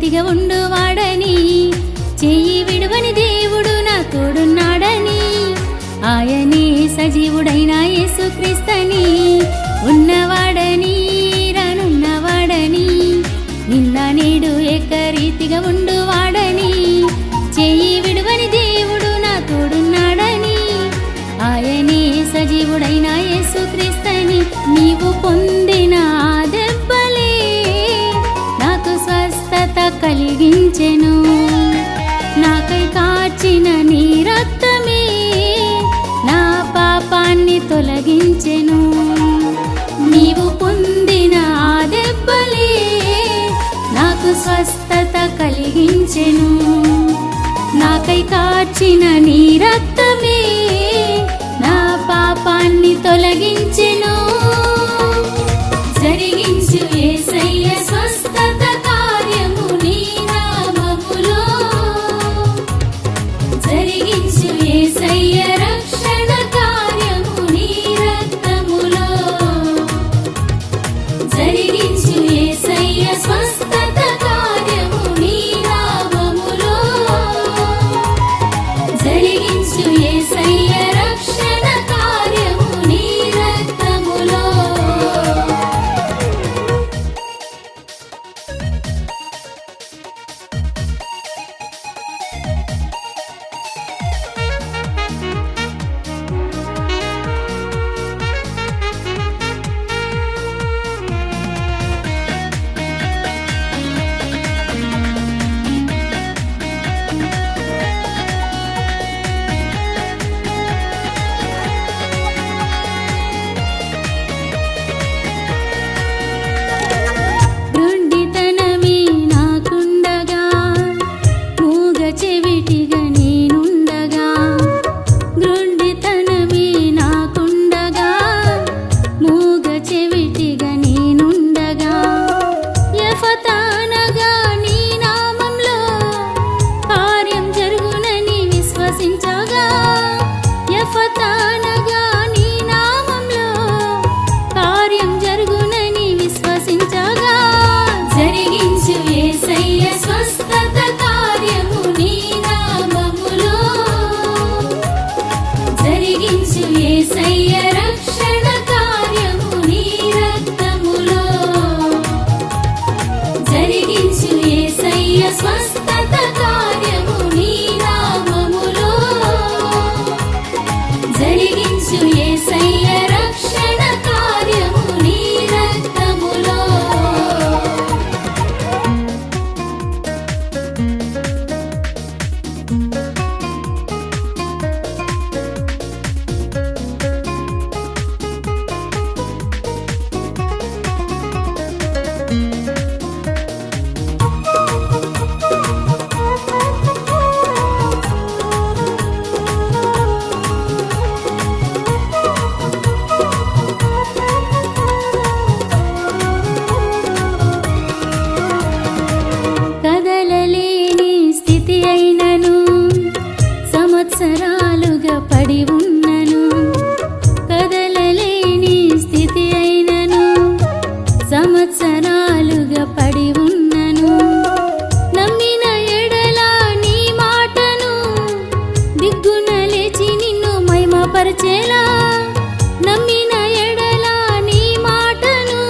రీతిగా ఉండువాడని, చెయ్యి విడువని దేవుడు నా తోడున్నాడని, ఆయనే సజీవుడైన యేసుక్రీస్తని, ఉన్నవాడని రానున్నవాడని, నిన్న నేడు ఏకరీతిగా ఉండువాడని, చెయ్యి విడువని దేవుడు నా తోడున్నాడని, ఆయనే సజీవుడైన యేసుక్రీస్తని. నీవు పొందిన దెబ్బలే నాకు స్వస్థత కలిగించెను, నాకై కాచిన నీ రక్తమే నా పాపాన్ని తొలగించెను. నీవు పొందిన దెబ్బలే నాకు స్వస్థత కలిగించెను, నాకై కాచిన నీ రక్తమే నా పాపాన్ని తొలగించెను. జరిగించు యేసయ్య స్వస్థత కార్యము నీ నామములో, జరిగించు యేసయ్య రక్షణ కార్యము నీ రక్తములో, జరిగించు యేసయ్య స్వస్థత కార్యము నీ నామములో, జరిగించు యేసయ్య రక్షణ కార్యము నీ రక్తములో. గ్రుండితనమే నాకుండగా, మూగ చెవిటిగా నేనుండగా, గ్రుండితనమే నాకుండగా, మూగ చెవిటిగా నేనుండగా, యెఫతానగా నీ నామంలో కార్యం జరుగునని విశ్వసించగా, యెఫతానగా నీ నామంలో కార్యం జరుగునని విశ్వసించగా, జరిగించు యేసయ్య స్వస్థత కార్యము నీ నామములో, జరిగించు యేసయ్య రక్షణ కార్యము నీ రక్తములో, జరిగించు యేసయ్య స్వస్థత కార్యము నీ నామములో, జరిగించు యేసయ్య రక్షణ కార్యము నీ రక్తములో. కదలలేని స్థితి అయినను, సంవత్సరాలుగా పడి ఉన్నను, కదలలేని స్థితి అయినను, సంవత్సరాలుగా పడి ఉన్నను, నమ్మిన ఎడల నీ మాటను దిగ్గున లేచి నిన్ను మహిమపరచేలా, నమ్మిన ఎడల నీ మాటను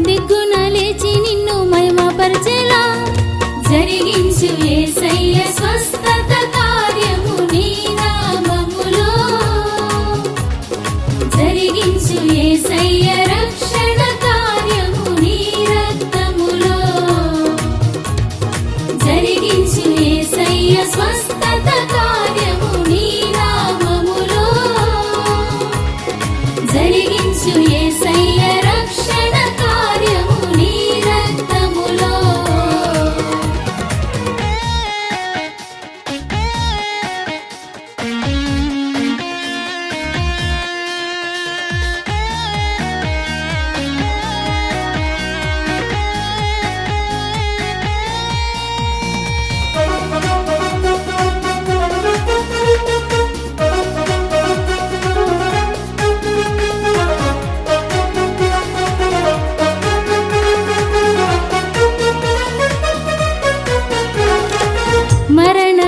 దిగ్గున లేచి నిన్ను మహిమపరచేలా, జరిగించు యేసయ్య స్వస్థత కార్యము నీ నామములో, జరిగించు యేసయ్య రక్షణ కార్యము నీ రక్తములో, జరిగించు యేసయ్య స్వస్థత కార్యము నీ నామములో, జరిగించు యేసయ్య రక్షణ కార్యము నీ రక్తములో.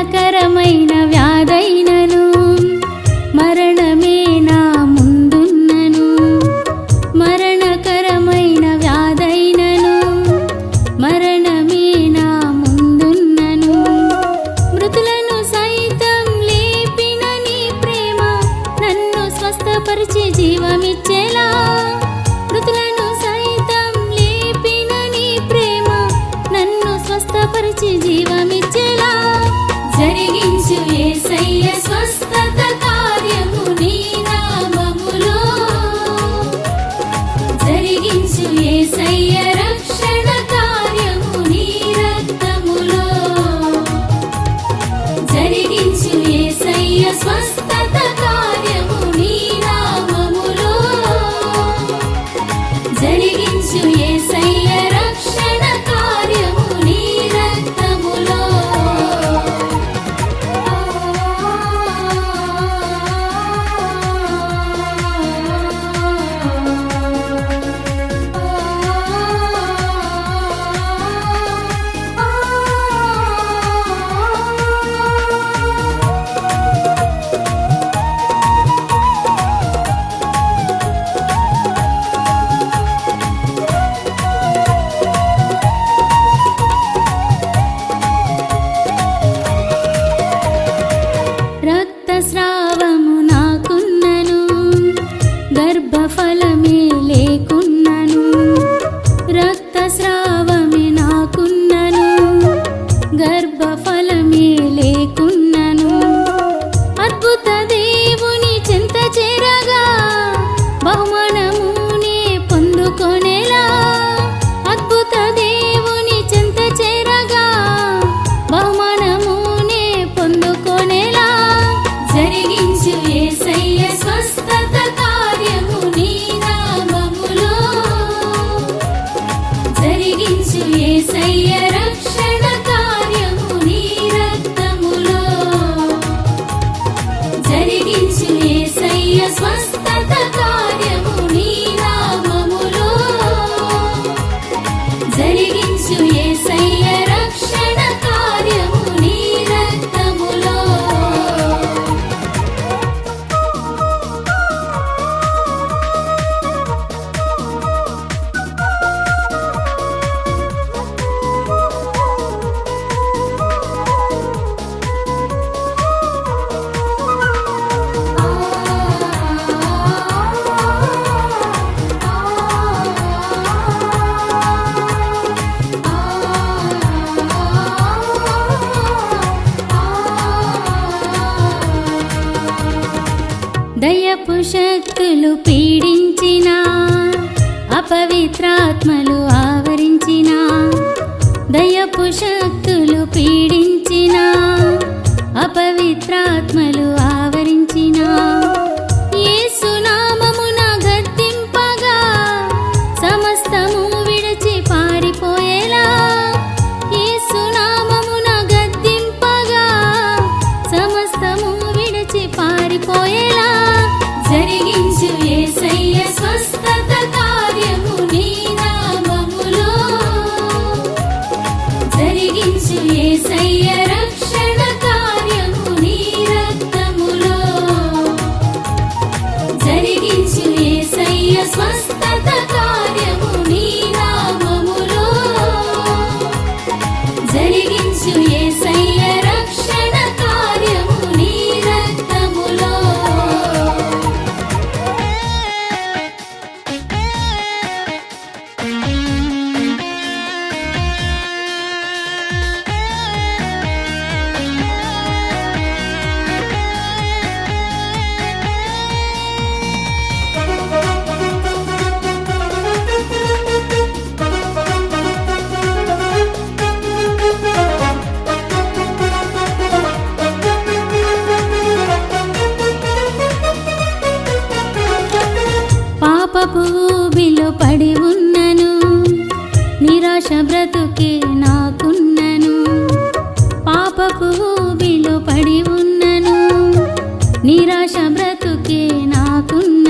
మరణకరమైన వ్యాధైనను మరణమే నా ముందున్నను మరణకరమైన వ్యాధైనను మరణమే నా ముందున్నను మృతులను సైతం లేపిన నీ ప్రేమ నన్ను స్వస్థపరిచి జీవమిచ్చేలా మృతులను సైతం లేపిన నీ ప్రేమ నన్ను స్వస్థపరిచి జీవమిచ్చేలా జరిగించు యేసయ్య స్వస్థత కార్యము నీ నామములో జరిగించు యేసయ్య రక్షణ కార్యము నీ రక్తములో జరిగించు యేసయ్య స్వస్థత కార్యము నీ నామములో జరిగించు యేసయ్య రక్షణ కార్యము నీ రక్తములో రక్తస్రావము నాకున్నను గర్భఫలమే లేకున్నను రక్తస్రావమే నాకున్నను గర్భఫలమే లేకున్నను అద్భుత దేవుని చెంత చేరగా బహుమానమునే పొందుకొనేలా అద్భుత దేవుని చెంత చేరగా బహుమానమునే పొందుకొనేలా జరిగించు యేసయ్య స్వస్థత కార్యము నీ నామములో జరిగించు యేసయ్య రక్షణ కార్యము నీ రక్తములో జరిగించు యేసయ్య స్వస్థత కార్యము నీ నామములో జరిగించు యేసయ్య రక్షణ కార్యము నీ రక్తములో దయపు శక్తులు పీడించిన అపవిత్రాత్మలు ఆవరించిన దయపు శక్తులు పీడించిన అపవిత్రాత్మలు ఆవరించిన యేసు నామమున గద్దింపగా సమస్తము విడిచి పారిపోయేలా యేసు నామమున గద్దింపగా సమస్తము విడిచి పారిపోయేలా జరిగించు యేసయ్య స్వస్థత కార్యము నీ నామములో జరిగించు యేసయ్య రక్షణ కార్యము నీ రక్తములో జరిగించు యేసయ్య స్వస్థత కార్యము నీ నామములో జరిగించు యేసయ్య రక్షణ కార్యము నీ రక్తములో పాపపు ఊబిలో పడి ఉన్నను నిరాశ బ్రతుకే నాకున్నను పాపపు ఊబిలో పడి ఉన్నను నిరాశ బ్రతుకే నాకున్నను